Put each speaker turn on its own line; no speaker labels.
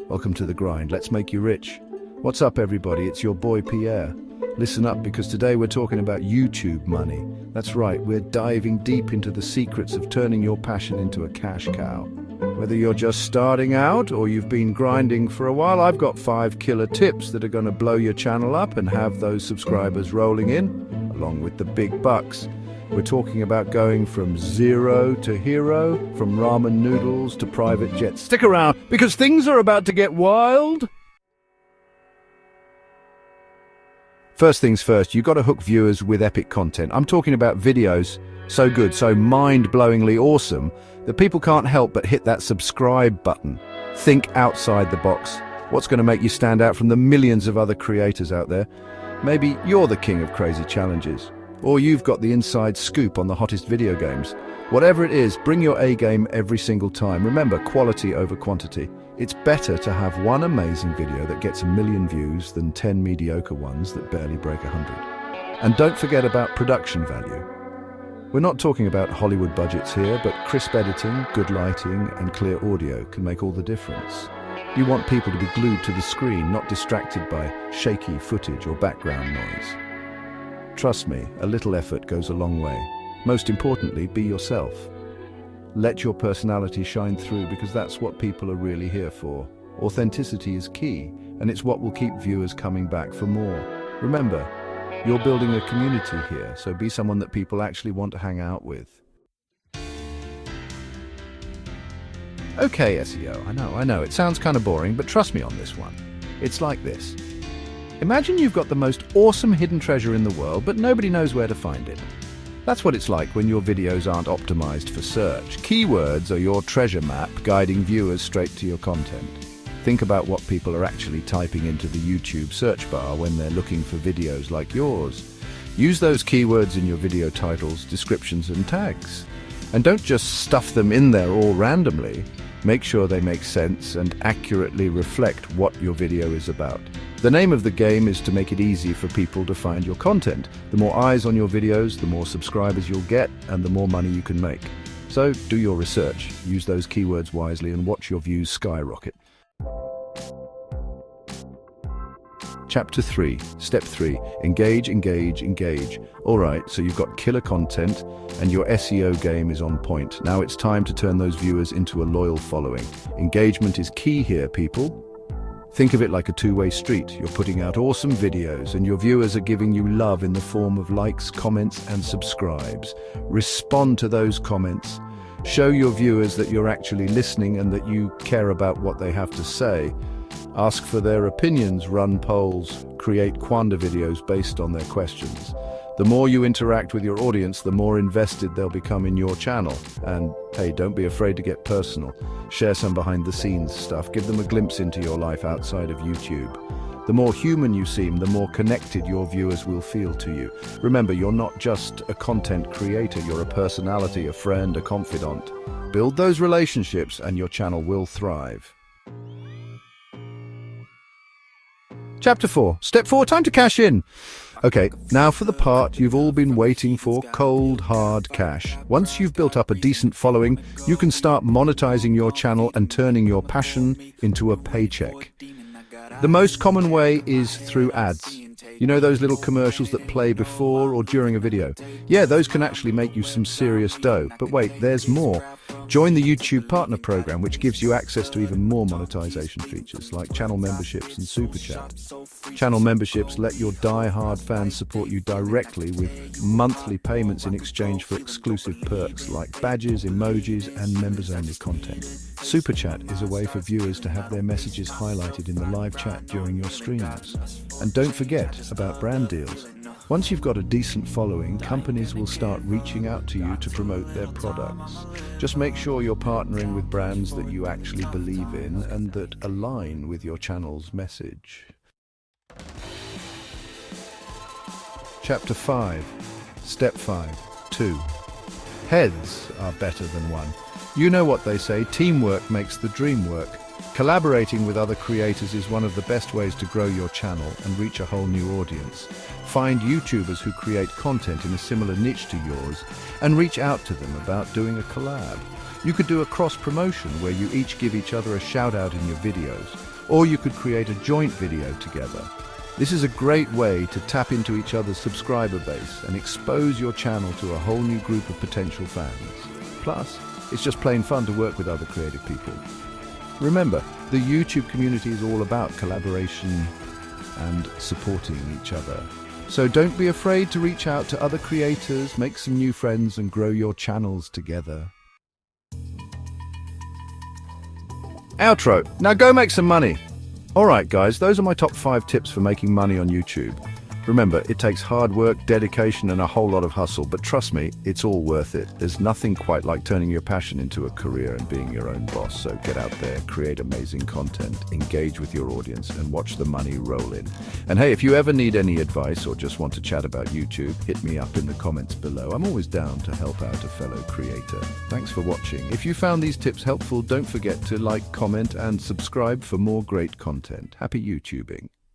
Welcome to The Grind. Let's make you rich. What's up, everybody? It's your boy Pierre. Listen up, because today we're talking about YouTube money. That's right, we're diving deep into the secrets of turning your passion into a cash cow. Whether you're just starting out or you've been grinding for a while, I've got 5 killer tips that are going to blow your channel up and have those subscribers rolling in, along with the big bucks. We're talking about going from zero to hero, from ramen noodles to private jets. Stick around, because things are about to get wild. First things first, you've got to hook viewers with epic content. I'm talking about videos so good, so mind-blowingly awesome, that people can't help but hit that subscribe button. Think outside the box. What's going to make you stand out from the millions of other creators out there? Maybe you're the king of crazy challenges. Or you've got the inside scoop on the hottest video games. Whatever it is, bring your A game every single time. Remember, quality over quantity. It's better to have one amazing video that gets 1 million views than 10 mediocre ones that barely break 100. And don't forget about production value. We're not talking about Hollywood budgets here, but crisp editing, good lighting, and clear audio can make all the difference. You want people to be glued to the screen, not distracted by shaky footage or background noise. Trust me, a little effort goes a long way. Most importantly, be yourself. Let your personality shine through, because that's what people are really here for. Authenticity is key, and it's what will keep viewers coming back for more. Remember, you're building a community here, so be someone that people actually want to hang out with. Okay, SEO, I know, it sounds kind of boring, but trust me on this one. It's like this. Imagine you've got the most awesome hidden treasure in the world, but nobody knows where to find it. That's what it's like when your videos aren't optimized for search. Keywords are your treasure map, guiding viewers straight to your content. Think about what people are actually typing into the YouTube search bar when they're looking for videos like yours. Use those keywords in your video titles, descriptions, and tags. And don't just stuff them in there all randomly. Make sure they make sense and accurately reflect what your video is about. The name of the game is to make it easy for people to find your content. The more eyes on your videos, the more subscribers you'll get, and the more money you can make. So do your research, use those keywords wisely, and watch your views skyrocket. Chapter 3, Step 3, engage, engage, engage. Alright, so you've got killer content and your SEO game is on point. Now it's time to turn those viewers into a loyal following. Engagement is key here, people. Think of it like a two-way street. You're putting out awesome videos and your viewers are giving you love in the form of likes, comments, and subscribes. Respond to those comments. Show your viewers that you're actually listening and that you care about what they have to say. Ask for their opinions, run polls, create Quanda videos based on their questions. The more you interact with your audience, the more invested they'll become in your channel. And hey, don't be afraid to get personal. Share some behind-the-scenes stuff. Give them a glimpse into your life outside of YouTube. The more human you seem, the more connected your viewers will feel to you. Remember, you're not just a content creator, you're a personality, a friend, a confidant. Build those relationships and your channel will thrive. Chapter 4, Step 4, time to cash in. Okay, now for the part you've all been waiting for, cold, hard cash. Once you've built up a decent following, you can start monetizing your channel and turning your passion into a paycheck. The most common way is through ads. You know those little commercials that play before or during a video? Yeah, those can actually make you some serious dough. But wait, there's more. Join the YouTube Partner Program, which gives you access to even more monetization features, like channel memberships and Super Chat. Channel memberships let your die-hard fans support you directly with monthly payments in exchange for exclusive perks like badges, emojis, and members-only content. Super Chat is a way for viewers to have their messages highlighted in the live chat during your streams. And don't forget about brand deals. Once you've got a decent following, companies will start reaching out to you to promote their products. Just make sure you're partnering with brands that you actually believe in and that align with your channel's message. Chapter 5, Step 5, 2. Heads are better than one. You know what they say, teamwork makes the dream work. Collaborating with other creators is one of the best ways to grow your channel and reach a whole new audience. Find YouTubers who create content in a similar niche to yours and reach out to them about doing a collab. You could do a cross-promotion where you each give each other a shout-out in your videos. Or you could create a joint video together. This is a great way to tap into each other's subscriber base and expose your channel to a whole new group of potential fans. Plus, it's just plain fun to work with other creative people. Remember, the YouTube community is all about collaboration and supporting each other. So don't be afraid to reach out to other creators, make some new friends, and grow your channels together. Outro. Now go make some money. Alright guys, those are my top 5 tips for making money on YouTube. Remember, it takes hard work, dedication, and a whole lot of hustle, but trust me, it's all worth it. There's nothing quite like turning your passion into a career and being your own boss. So get out there, create amazing content, engage with your audience, and watch the money roll in. And hey, if you ever need any advice or just want to chat about YouTube, hit me up in the comments below. I'm always down to help out a fellow creator. Thanks for watching. If you found these tips helpful, don't forget to like, comment, and subscribe for more great content. Happy YouTubing.